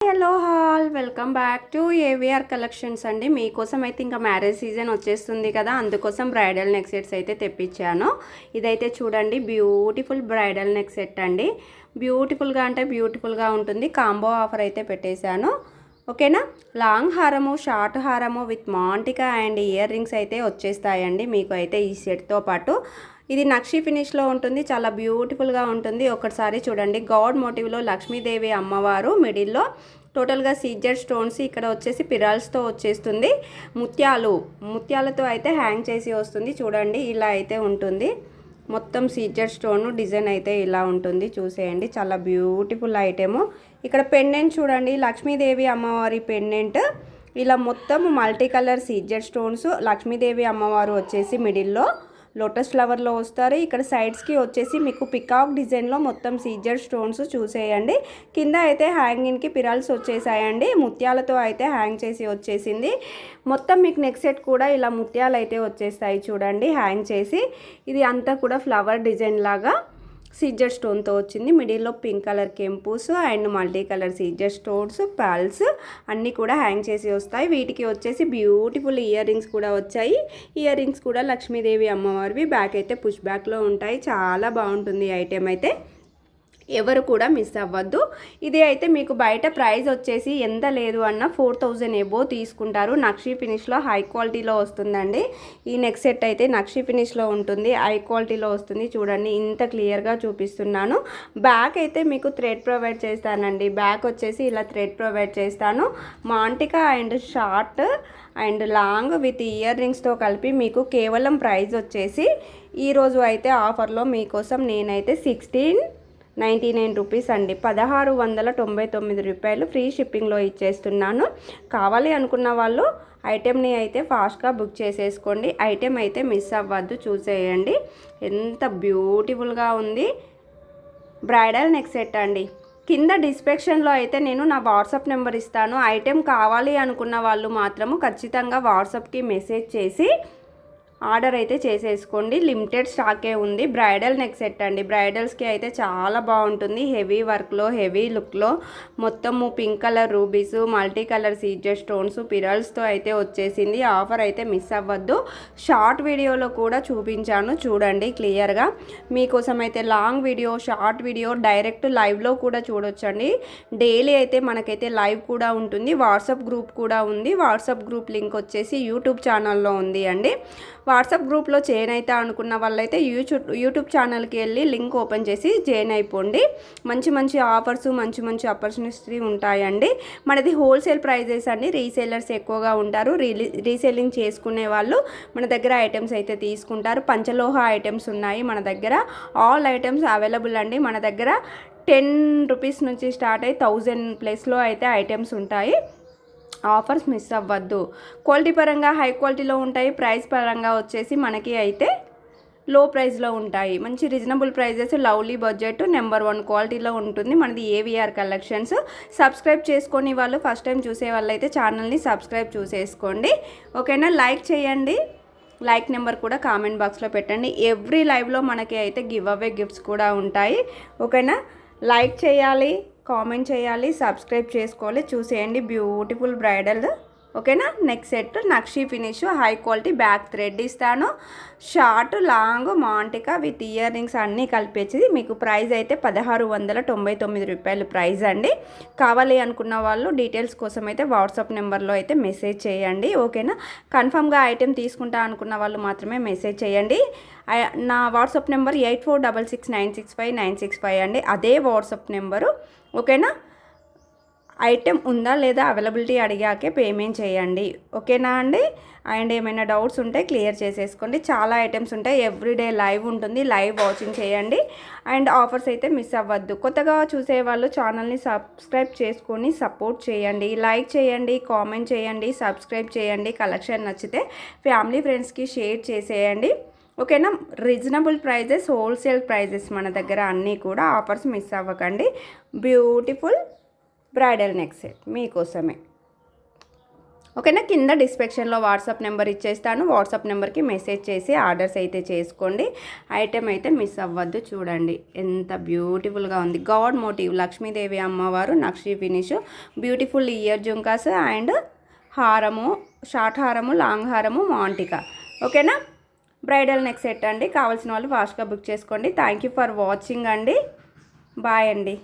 Hello hall welcome back to AVR collections అండి. మీకోసం అయితే ఇంకా మ్యారేజ్ సీజన్ వచ్చేస్తుంది కదా, అందుకోసం బ్రైడల్ నెక్ సెట్స్ అయితే తెప్పించాను. ఇదైతే చూడండి, బ్యూటిఫుల్ బ్రైడల్ నెక్ సెట్ అండి. బ్యూటిఫుల్గా అంటే బ్యూటిఫుల్గా ఉంటుంది. కాంబో ఆఫర్ అయితే పెట్టేశాను. ఓకేనా. లాంగ్ హారము, షార్ట్ హారము with maang tikka and earrings అయితే వచ్చేస్తాయండి మీకు అయితే ఈ సెట్తో పాటు. ఇది నక్షి ఫినిష్లో ఉంటుంది, చాలా బ్యూటిఫుల్గా ఉంటుంది. ఒకసారి చూడండి, గాడ్ మోటివ్లో లక్ష్మీదేవి అమ్మవారు మిడిల్లో టోటల్గా సీజర్ స్టోన్స్, ఇక్కడ వచ్చేసి పిరాల్స్తో వచ్చేస్తుంది. ముత్యాలతో అయితే హ్యాంగ్ చేసి వస్తుంది. చూడండి, ఇలా అయితే ఉంటుంది. మొత్తం సీజర్ స్టోన్ డిజైన్ అయితే ఇలా ఉంటుంది, చూసేయండి. చాలా బ్యూటిఫుల్ ఐటెము. ఇక్కడ పెండెంట్ చూడండి, లక్ష్మీదేవి అమ్మవారి పెండెంట్. ఇలా మొత్తం multi colour Caesar stones. Lakshmidevi అమ్మవారు వచ్చేసి మిడిల్లో లోటస్ ఫ్లవర్లో వస్తారు. ఇక్కడ సైడ్స్కి వచ్చేసి మీకు పికాక్ డిజైన్లో మొత్తం సీజర్ స్టోన్స్ చూసేయండి. కింద అయితే హ్యాంగింగ్కి పిరాల్స్ వచ్చేసాయండి. ముత్యాలతో అయితే హ్యాంగ్ చేసి వచ్చేసింది. మొత్తం మీకు నెక్ సెట్ కూడా ఇలా ముత్యాలు అయితే వచ్చేస్తాయి చూడండి, హ్యాంగ్ చేసి. ఇది అంతా కూడా ఫ్లవర్ డిజైన్ లాగా సీజర్ స్టోన్తో వచ్చింది. మిడిల్లో పింక్ కలర్ కెంపూస్ and multi colour Caesar stones, pearls అన్నీ కూడా హ్యాంగ్ చేసి వస్తాయి. వీటికి వచ్చేసి బ్యూటిఫుల్ ఇయర్ రింగ్స్ కూడా వచ్చాయి. ఇయర్ రింగ్స్ కూడా లక్ష్మీదేవి అమ్మవారివి. బ్యాక్ అయితే పుష్ బ్యాక్లో ఉంటాయి. చాలా బాగుంటుంది ఐటెం అయితే, ఎవరు కూడా మిస్ అవ్వద్దు. ఇది అయితే మీకు బయట ప్రైస్ వచ్చేసి ఎంత లేదు అన్న 4000 ఎబో తీసుకుంటారు. నక్షి ఫినిష్లో హై క్వాలిటీలో వస్తుందండి. ఈ నెక్ సెట్ అయితే నక్షి ఫినిష్లో ఉంటుంది, హై క్వాలిటీలో వస్తుంది. చూడండి, ఇంత క్లియర్గా చూపిస్తున్నాను. బ్యాక్ అయితే మీకు థ్రెడ్ ప్రొవైడ్ చేస్తానండి. బ్యాక్ వచ్చేసి ఇలా థ్రెడ్ ప్రొవైడ్ చేస్తాను. Maang tikka and short and long with ఇయర్ రింగ్స్తో కలిపి మీకు కేవలం ప్రైస్ వచ్చేసి ఈరోజు అయితే ఆఫర్లో మీకోసం నేనైతే 1699 రూపీస్ అండి, 1699 రూపాయలు ఫ్రీ షిప్పింగ్లో ఇచ్చేస్తున్నాను. కావాలి అనుకున్న వాళ్ళు ఐటెంని అయితే ఫాస్ట్గా బుక్ చేసేసుకోండి. ఐటెం అయితే మిస్ అవ్వద్దు, చూసేయండి. ఎంత బ్యూటిఫుల్గా ఉంది బ్రైడల్ నెక్ సెట్ అండి. కింద డిస్క్రిప్షన్లో అయితే నేను నా వాట్సాప్ నెంబర్ ఇస్తాను. ఐటెం కావాలి అనుకున్న వాళ్ళు మాత్రము ఖచ్చితంగా వాట్సాప్కి మెసేజ్ చేసి ఆర్డర్ అయితే చేసేసుకోండి. లిమిటెడ్ స్టాకే ఉంది. బ్రైడల్ నెక్ సెట్ అండి. బ్రైడల్స్కి అయితే చాలా బాగుంటుంది. హెవీ వర్క్లో, హెవీ లుక్లో మొత్తము pink colour rubies, multi colour Caesar stones, పిరల్స్తో అయితే వచ్చేసింది. ఆఫర్ అయితే మిస్ అవ్వద్దు. షార్ట్ వీడియోలో కూడా చూపించాను చూడండి క్లియర్గా. మీకోసం అయితే long video, short video, direct లైవ్లో కూడా చూడొచ్చండి. డైలీ అయితే మనకైతే లైవ్ కూడా ఉంటుంది. వాట్సాప్ గ్రూప్ కూడా ఉంది. వాట్సాప్ గ్రూప్ లింక్ వచ్చేసి యూట్యూబ్ ఛానల్లో ఉంది అండి. వాట్సాప్ గ్రూప్లో జాయిన్ అయితే అనుకున్న వాళ్ళైతే యూట్యూబ్ ఛానల్కి వెళ్ళి లింక్ ఓపెన్ చేసి జాయిన్ అయిపోండి. మంచి మంచి ఆఫర్స్, మంచి మంచి ఆపర్చునిటీ ఉంటాయండి. మనది హోల్సేల్ ప్రైజెస్ అండి. రీసేలర్స్ ఎక్కువగా ఉంటారు. రీసేలింగ్ చేసుకునే వాళ్ళు మన దగ్గర ఐటమ్స్ అయితే తీసుకుంటారు. పంచలోహ ఐటమ్స్ ఉన్నాయి మన దగ్గర. ఆల్ ఐటమ్స్ అవైలబుల్ అండి మన దగ్గర. 10 రూపీస్ నుంచి స్టార్ట్ అయ్యి 1000 ప్లస్లో అయితే ఐటమ్స్ ఉంటాయి. ఆఫర్స్ మిస్ అవ్వద్దు. క్వాలిటీ పరంగా హై క్వాలిటీలో ఉంటాయి. ప్రైస్ పరంగా వచ్చేసి మనకి అయితే లో ప్రైస్లో ఉంటాయి. మంచి reasonable prices, lovely budget, number 1 క్వాలిటీలో ఉంటుంది మనది ఏవిఆర్ కలెక్షన్స్. సబ్స్క్రైబ్ చేసుకొని వాళ్ళు, ఫస్ట్ టైం చూసే వాళ్ళు అయితే ఛానల్ని సబ్స్క్రైబ్ చూసేసుకోండి. ఓకేనా. లైక్ చేయండి. లైక్ నెంబర్ కూడా కామెంట్ బాక్స్లో పెట్టండి. ఎవ్రీ లైవ్లో మనకి అయితే గివ్ అవే గిఫ్ట్స్ కూడా ఉంటాయి. ఓకేనా. లైక్ చేయాలి, కామెంట్ చేయాలి, సబ్స్క్రైబ్ చేసుకోవాలి. చూసేయండి, బ్యూటిఫుల్ బ్రైడల్. ఓకేనా. Neck set nakshi finish, high quality. Back thread ఇస్తాను. Short, long, maang tikka with earrings అన్నీ కలిపేసి మీకు ప్రైస్ అయితే 1699 రూపాయలు ప్రైస్ అండి. కావాలి అనుకున్న వాళ్ళు డీటెయిల్స్ కోసం అయితే వాట్సాప్ నెంబర్లో అయితే మెసేజ్ చేయండి. ఓకేనా. కన్ఫర్మ్గా ఐటెం తీసుకుంటా అనుకున్న వాళ్ళు మాత్రమే మెసేజ్ చేయండి. నా వాట్సాప్ నెంబర్ 8466965965 అండి. అదే వాట్సాప్ నెంబరు. ఓకేనా. ఐటెం ఉందా లేదా అవైలబిలిటీ అడిగాకే పేమెంట్ చేయండి. ఓకేనా అండి. అండ్ ఏమైనా డౌట్స్ ఉంటే క్లియర్ చేసేసుకోండి. చాలా ఐటమ్స్ ఉంటాయి. ఎవ్రీడే లైవ్ ఉంటుంది. లైవ్ వాచింగ్ చేయండి. అండ్ ఆఫర్స్ అయితే మిస్ అవ్వద్దు. కొత్తగా చూసేవాళ్ళు ఛానల్ని సబ్స్క్రైబ్ చేసుకొని సపోర్ట్ చేయండి. లైక్ చేయండి, కామెంట్ చేయండి, సబ్స్క్రైబ్ చేయండి. కలెక్షన్ నచ్చితే ఫ్యామిలీ ఫ్రెండ్స్కి షేర్ చేసేయండి. ఓకేనా. రీజనబుల్ ప్రైజెస్, హోల్సేల్ ప్రైజెస్ మన దగ్గర అన్నీ కూడా. ఆఫర్స్ మిస్ అవ్వకండి. బ్యూటిఫుల్ బ్రైడల్ నెక్ సెట్ మీకోసమే. ఓకేనా. కింద డిస్క్రిప్షన్లో వాట్సాప్ నెంబర్ ఇచ్చేస్తాను. వాట్సాప్ నెంబర్కి మెసేజ్ చేసి ఆర్డర్స్ అయితే చేసుకోండి. ఐటెం అయితే మిస్ అవ్వద్దు. చూడండి ఎంత బ్యూటిఫుల్గా ఉంది. గాడ్ మోటివ్ లక్ష్మీదేవి అమ్మవారు nakshi finish, beautiful ear jhumkas and హారము, షార్ట్ హారము, లాంగ్ హారము, మాంటికా. ఓకేనా. బ్రైడల్ నెక్ సెట్ అండి. కావాల్సిన వాళ్ళు ఫాస్ట్గా బుక్ చేసుకోండి. థ్యాంక్ యూ ఫర్ వాచింగ్ అండి. బాయ్ అండి.